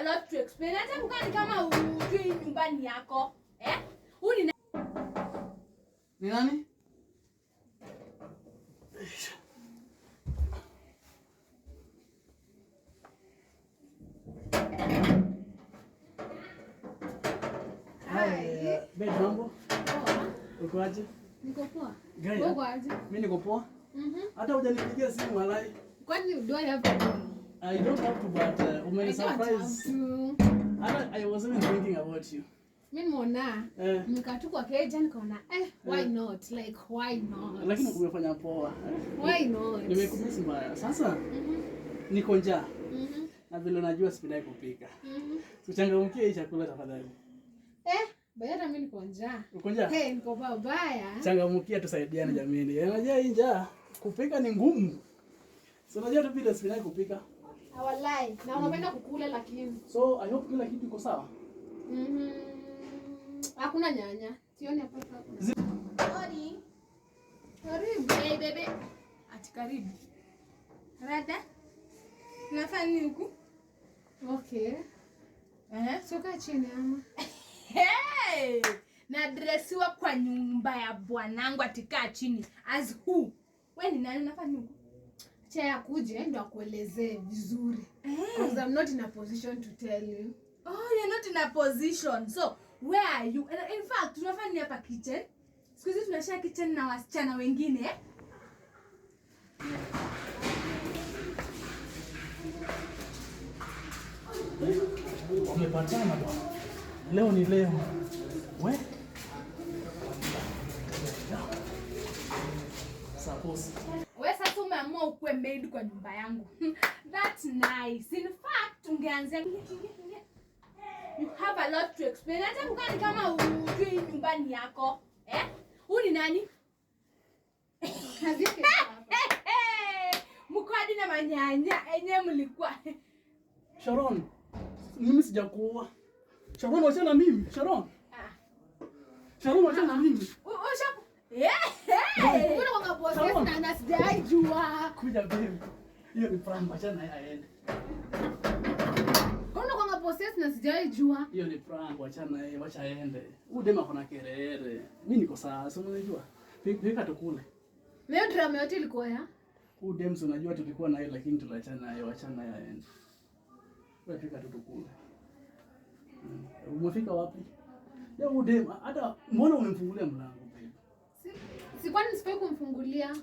lot to explain. Hata mkani kama ujui nyumbani yako. Huyu ni nani? Hi. Babe, mambo? Poa. Uko aje? Niko poa. Gaya? Uko aje? Mimi niko poa. Hata hujanipigia simu walai. Kwani do I have to? I don't have to, but umeni surprise. I wasn't even thinking about you. Mimi nimeona nikatu kwa keja nikaona why not? Like why not? Lakini umefanya poa. Why not? Nimekumiss mbaya. Sasa niko njaa. Na vile unajua sipendai kupika. Tuchangamkie chakula tafadhali. Bayata mimi niko njaa. Uko njaa? Niko baya. Changamkia tusaidiane jamani. Unajua hii njaa kupika ni ngumu. So unajua tu vile sipendai kupika. Walai. Na unapenda kukula lakini. So I hope kila kitu iko sawa. Hakuna nyanya. Sioni hapa. Sorry. Karibu. Hey bebe. Ati karibu. Rada. Unafanya nini huku? Okay. Soka chini ama. Hey! Na dressiwa kwa nyumba ya bwanangu atikaa chini. As who? Wewe ni nani unafanya huku? Acha kuje ndo akuelezee vizuri. Because I'm not in a position to tell you. Oh, you're not in a position. So, where are you? In fact, tunafanya nini hapa kitchen? Siku hizi tunashare kitchen na wasichana wengine. Wamepatana bwana. Leo ni leo. We? Suppose. Wewe sasa umeamua ukue maid kwa nyumba yangu. That's nice. In fact, ungeanza you have a lot to explain. Hata mkani kama ujui nyumbani yako. Huyu ni nani? Haziki hapa. Mkwadi na manyanya enye mlikuwa. Sharon, mimi sijakuoa. Sharon wacha na mimi, Sharon. Sharon wacha na mimi. Mbona wanga possess na sijajua. Kuja babe. Hiyo ni prank, wacha na aende. Mbona wanga possess na sijajua. Hiyo ni prank, wacha na yeye, wacha aende. Udema kuna kelele. Mimi niko sawa, sio unajua. Pika tukule. Leo drama yote ilikuwa ya? Udem unajua tulikuwa na yeye lakini tuliachana naye, wacha na yeye aende. Wewe pika tukule. Umefika wapi? Leo udem hata mbona umemfungulia mlango babe? Si kwani nisifai kumfungulia?